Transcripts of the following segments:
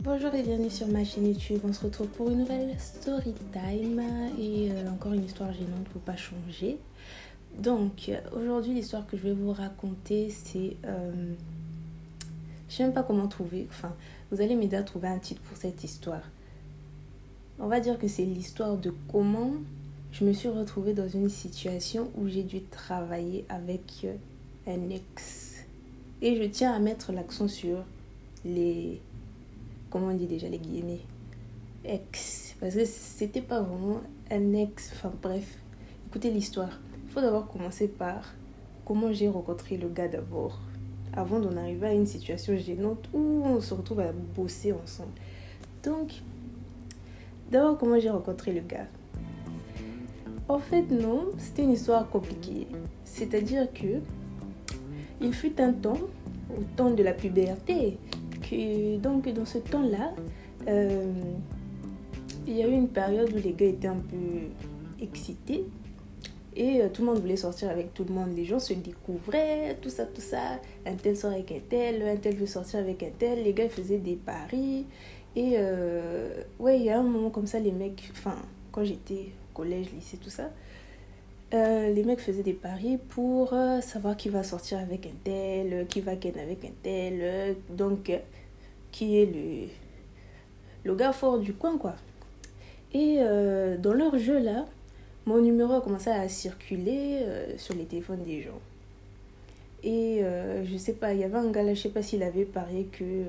Bonjour et bienvenue sur ma chaîne YouTube. On se retrouve pour une nouvelle story time et encore une histoire gênante pour pas changer. Donc aujourd'hui l'histoire que je vais vous raconter c'est je sais même pas comment trouver, enfin vous allez m'aider à trouver un titre pour cette histoire. On va dire que c'est l'histoire de comment je me suis retrouvée dans une situation où j'ai dû travailler avec un ex. Et je tiens à mettre l'accent sur les... Comment on dit déjà les guillemets, ex, parce que c'était pas vraiment un ex, enfin bref, écoutez l'histoire. Il faut d'abord commencer par comment j'ai rencontré le gars d'abord, avant d'en arriver à une situation gênante où on se retrouve à bosser ensemble. Donc, d'abord comment j'ai rencontré le gars. En fait non, c'était une histoire compliquée, c'est-à-dire que il fut un temps, au temps de la puberté, donc dans ce temps-là, il y a eu une période où les gars étaient un peu excités et tout le monde voulait sortir avec tout le monde. Les gens se découvraient, tout ça. Un tel sort avec un tel veut sortir avec un tel. Les gars faisaient des paris. Et ouais, il y a un moment comme ça, les mecs, enfin, quand j'étais collège, lycée, tout ça, les mecs faisaient des paris pour savoir qui va sortir avec un tel, qui va ken avec un tel, donc qui est le gars fort du coin, quoi. Et dans leur jeu là, mon numéro a commencé à circuler sur les téléphones des gens. Et je sais pas, il y avait un gars là, je sais pas s'il avait parié que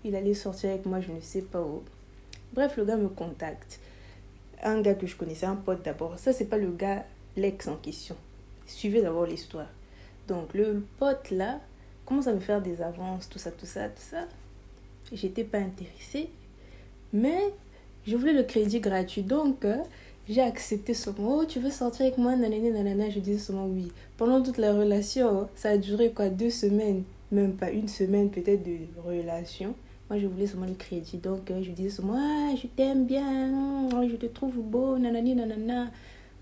il allait sortir avec moi, je ne sais pas où. Bref, le gars me contacte. Un gars que je connaissais, un pote d'abord. Ça, c'est pas le gars, l'ex en question. Suivez d'abord l'histoire. Donc, le pote là commence à me faire des avances, tout ça. J'étais pas intéressée. Mais je voulais le crédit gratuit. Donc, j'ai accepté ce mot. Oh, tu veux sortir avec moi, nanana, nanana. Je disais seulement oui. Pendant toute la relation, ça a duré quoi, 2 semaines. Même pas une semaine peut-être de relation. Moi, je voulais seulement le crédit. Donc, je disais seulement, ah, je t'aime bien, je te trouve beau, nanani, nanana.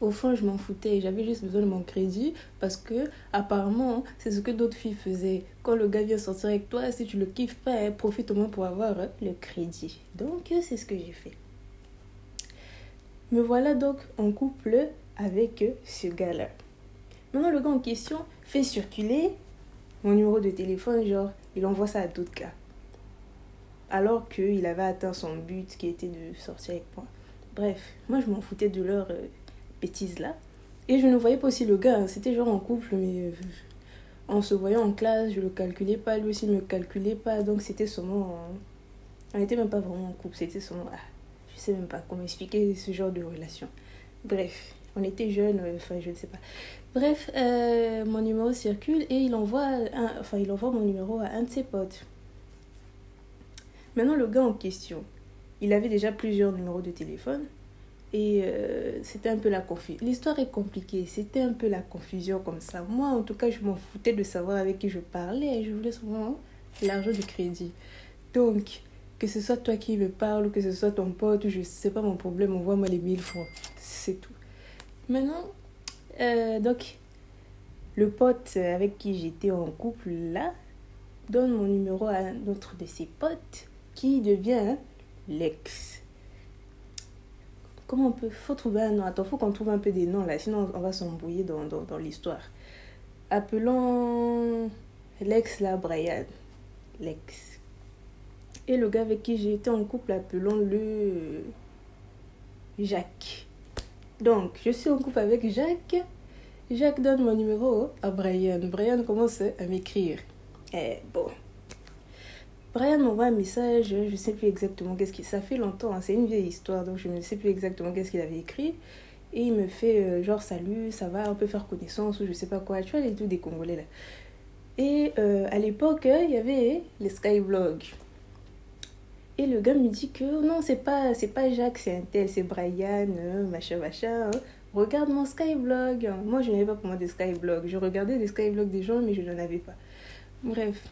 Au fond, je m'en foutais. J'avais juste besoin de mon crédit parce que, apparemment, c'est ce que d'autres filles faisaient. Quand le gars vient sortir avec toi, si tu le kiffes pas, profite au moins pour avoir le crédit. Donc, c'est ce que j'ai fait. Me voilà donc en couple avec ce gars-là. Maintenant, le gars en question fait circuler mon numéro de téléphone, genre, il envoie ça à d'autres gars. Alors qu'il avait atteint son but qui était de sortir avec moi. Bref, moi je m'en foutais de leur bêtise là. Et je ne voyais pas aussi le gars, hein. C'était genre en couple, mais en se voyant en classe, je le calculais pas, lui aussi me calculait pas. Donc c'était seulement... on n'était même pas vraiment en couple, c'était seulement... je sais même pas comment expliquer ce genre de relation. Bref, on était jeunes, enfin je ne sais pas. Bref, mon numéro circule et il envoie mon numéro à un de ses potes. Maintenant, le gars en question, il avait déjà plusieurs numéros de téléphone et c'était un peu la confusion. L'histoire est compliquée, c'était un peu la confusion comme ça. Moi, en tout cas, je m'en foutais de savoir avec qui je parlais et je voulais seulement l'argent du crédit. Donc, que ce soit toi qui me parles ou que ce soit ton pote, je sais pas mon problème, envoie-moi les 1000 francs. C'est tout. Maintenant, donc, le pote avec qui j'étais en couple là donne mon numéro à un autre de ses potes qui devient l'ex. Comment on peut... Faut trouver un nom. Attends, faut qu'on trouve un peu des noms là, sinon on va s'embrouiller dans l'histoire. Appelons l'ex là, Brian. L'ex. Et le gars avec qui j'ai été en couple, appelons-le Jacques. Donc, je suis en couple avec Jacques. Jacques donne mon numéro à Brian. Brian commence à m'écrire. Bon. Brian m'envoie un message, je ne sais plus exactement qu'est-ce qu'il... Ça fait longtemps, hein, c'est une vieille histoire, donc je ne sais plus exactement qu'est-ce qu'il avait écrit. Et il me fait genre, salut, ça va, on peut faire connaissance ou je sais pas quoi. Tu vois les trucs des Congolais là. Et à l'époque, il y avait les Skyblog. Et le gars me dit que non, c'est pas Jacques, c'est un tel, c'est Brian, machin. Regarde mon Skyblog. Moi, je n'avais pas pour moi des Skyblog. Je regardais des Skyblog des gens, mais je n'en avais pas. Bref.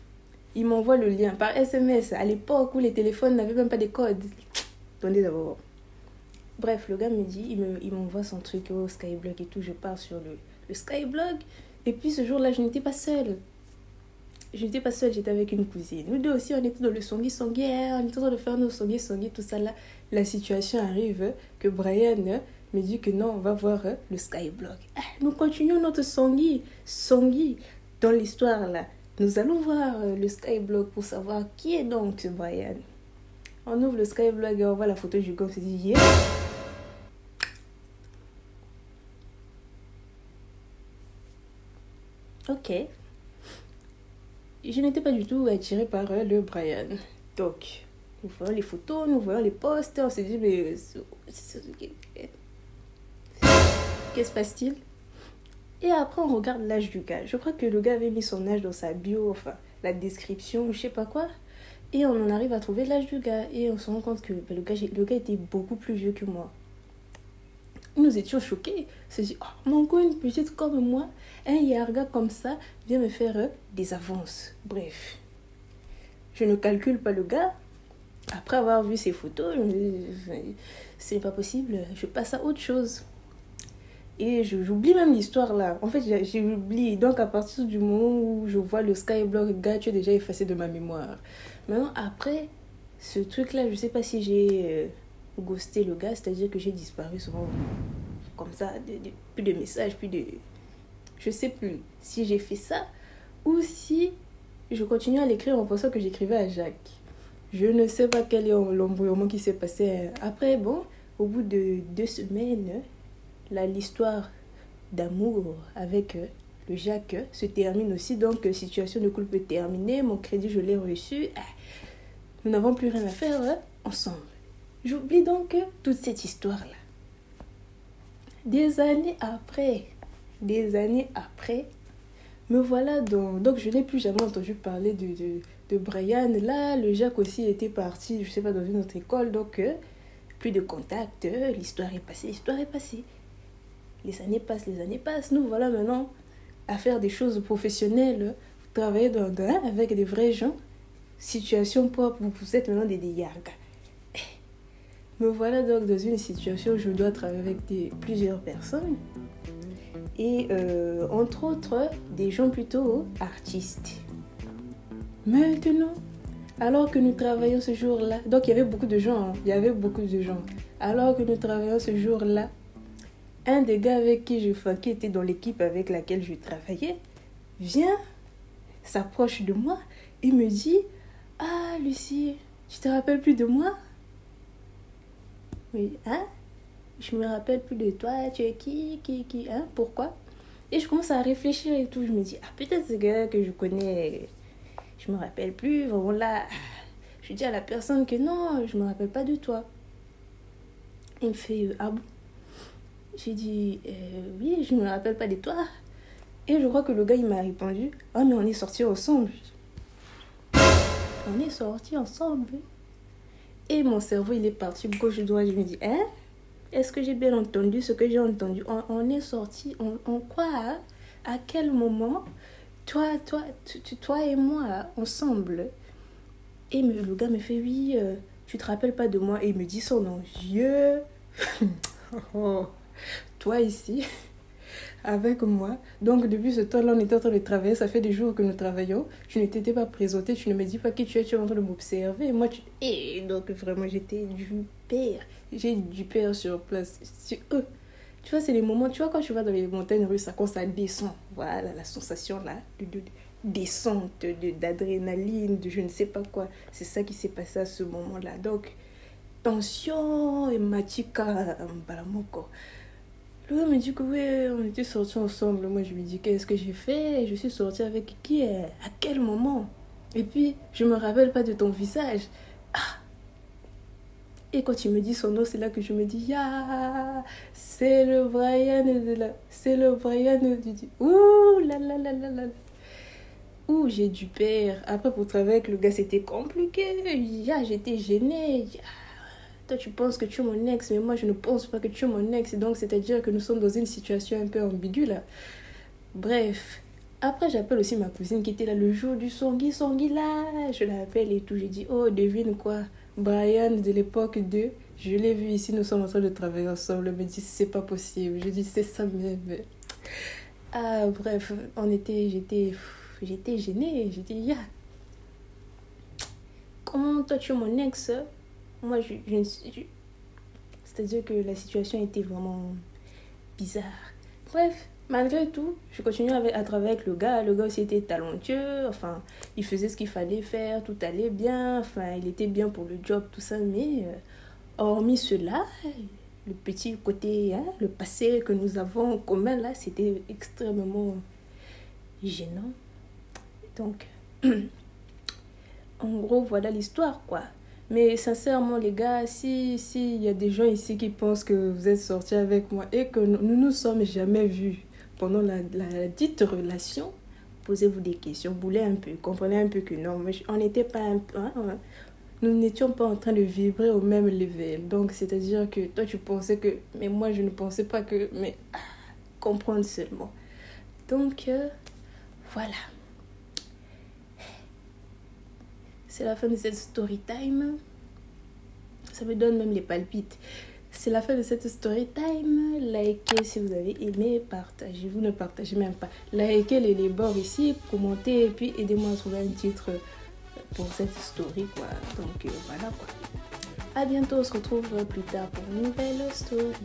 Il m'envoie le lien par SMS à l'époque où les téléphones n'avaient même pas de codes. Attendez d'abord. Bref, le gars me dit, il m'envoie son truc au Skyblog et tout. Je pars sur le Skyblog. Et puis ce jour-là, je n'étais pas seule. je n'étais pas seule, j'étais avec une cousine. Nous deux aussi, on était dans le songui-songui, on était en train de faire nos songui-songui, tout ça là. La situation arrive que Brian me dit que non, on va voir le Skyblock. Nous continuons notre songui. Dans l'histoire là. Nous allons voir le Skyblock pour savoir qui est donc ce Brian. On ouvre le Skyblock et on voit la photo du gars, on se dit yeah. Ok. Je n'étais pas du tout attirée par le Brian. Donc, nous voyons les photos, nous voyons les posts, on s'est dit, mais qu'est-ce qui se passe-t-il? Et après, on regarde l'âge du gars. Je crois que le gars avait mis son âge dans sa bio, enfin, la description, je sais pas quoi. Et on en arrive à trouver l'âge du gars. Et on se rend compte que le gars était beaucoup plus vieux que moi. Nous étions choqués. On s'est dit, oh, mon gars, une petite comme moi, un yarga comme ça vient me faire des avances. Bref, je ne calcule pas le gars. Après avoir vu ses photos, je me dis, c'est pas possible, je passe à autre chose. Et j'oublie même l'histoire là. En fait, j'oublie. Donc, à partir du moment où je vois le Skyblock, gars, tu es déjà effacé de ma mémoire. Maintenant, après, ce truc-là, je sais pas si j'ai ghosté le gars, c'est-à-dire que j'ai disparu souvent comme ça, plus de messages, plus de... Je sais plus si j'ai fait ça ou si je continue à l'écrire en pensant que j'écrivais à Jacques. Je ne sais pas quel est l'embrouillement qui s'est passé. Après, bon, au bout de 2 semaines... Là, l'histoire d'amour avec le Jacques se termine aussi. Donc, situation de couple terminée. Mon crédit, je l'ai reçu. Nous n'avons plus rien à faire ensemble. J'oublie donc toute cette histoire-là. Des années après, me voilà donc je n'ai plus jamais entendu parler de Brian. Là, le Jacques aussi était parti, je sais pas, dans une autre école. Donc, plus de contact. L'histoire est passée. Les années passent. Nous voilà maintenant à faire des choses professionnelles, travailler avec des vrais gens. Situation propre, vous êtes maintenant des yargas. Me voilà donc dans une situation où je dois travailler avec plusieurs personnes. Et entre autres, des gens plutôt artistes. Maintenant, alors que nous travaillons ce jour-là, donc il y avait beaucoup de gens. Alors que nous travaillons ce jour-là, un des gars avec qui était dans l'équipe avec laquelle je travaillais, vient, s'approche de moi et me dit « Ah, Lucie, tu te rappelles plus de moi ?» Oui, hein? Je me rappelle plus de toi, tu es qui, hein? Pourquoi? Et je commence à réfléchir et tout, je me dis « Ah, peut-être ce gars que je connais, je me rappelle plus, vraiment là. » Je dis à la personne que non, je me rappelle pas de toi. Il me fait « Ah bon? » J'ai dit, oui, je ne me rappelle pas de toi. Et je crois que le gars, il m'a répondu, ah, mais on est sortis ensemble. Et mon cerveau, il est parti gauche-droite. Je me dis, hein? Est-ce que j'ai bien entendu ce que j'ai entendu? On est sortis, on quoi? Hein? À quel moment? Toi et moi, ensemble. Et le gars me fait, oui, tu te rappelles pas de moi? Et il me dit son nom. Toi ici, avec moi. Donc, depuis ce temps-là, on était en train de travailler. Ça fait des jours que nous travaillons. Tu ne t'étais pas présenté. Tu ne me dis pas qui tu es. Tu es en train de m'observer. Et moi, Et donc, vraiment, j'étais du père. J'ai du père sur place. Tu vois, c'est les moments... Tu vois, quand tu vas dans les montagnes russes, quand ça descend. Voilà, la sensation là, de descente, d'adrénaline, de je ne sais pas quoi. C'est ça qui s'est passé à ce moment-là. Donc, tension et matika, balamoko. Le gars me dit que oui, on était sortis ensemble. Moi, je lui dis qu'est-ce que j'ai fait? Je suis sortie avec qui? À quel moment? Et puis, je me rappelle pas de ton visage. Et quand il me dit son nom, c'est là que je me dis, c'est le Brian c'est le Brian ouh là là là là là. Ouh, j'ai du père. Après, pour travailler avec le gars, c'était compliqué. J'étais gênée. Toi, tu penses que tu es mon ex, mais moi, je ne pense pas que tu es mon ex. Donc, c'est-à-dire que nous sommes dans une situation un peu ambiguë, là. Bref. Après, j'appelle aussi ma cousine qui était là le jour du Songui là. Je l'appelle et tout. J'ai dit, oh, devine quoi? Brian de l'époque 2, je l'ai vu ici, nous sommes en train de travailler ensemble. Elle me dit, c'est pas possible. Je dis, c'est ça même. Bref, j'étais gênée. J'ai dit, yeah, comment toi tu es mon ex? Moi, c'est-à-dire que la situation était vraiment bizarre. Bref, malgré tout, je continuais à travailler avec le gars. Le gars aussi était talentueux. Enfin, il faisait ce qu'il fallait faire. Tout allait bien. Enfin, il était bien pour le job, tout ça. Mais hormis cela, le petit côté, hein, le passé que nous avons en commun, là, c'était extrêmement gênant. Donc, en gros, voilà l'histoire, quoi. Mais sincèrement, les gars, si y a des gens ici qui pensent que vous êtes sortis avec moi et que nous nous sommes jamais vus pendant la dite relation, posez-vous des questions, boulez un peu, comprenez un peu que non, on n'était pas nous n'étions pas en train de vibrer au même level. Donc, c'est-à-dire que toi, tu pensais que... Mais moi, je ne pensais pas que... Mais comprendre seulement. Donc, voilà. C'est la fin de cette story time. Ça me donne même les palpites. C'est la fin de cette story time. Likez si vous avez aimé, partagez. Vous ne partagez même pas. Likez les bords ici, commentez et puis aidez-moi à trouver un titre pour cette story, quoi. Donc voilà, quoi. À bientôt, on se retrouve plus tard pour une nouvelle story.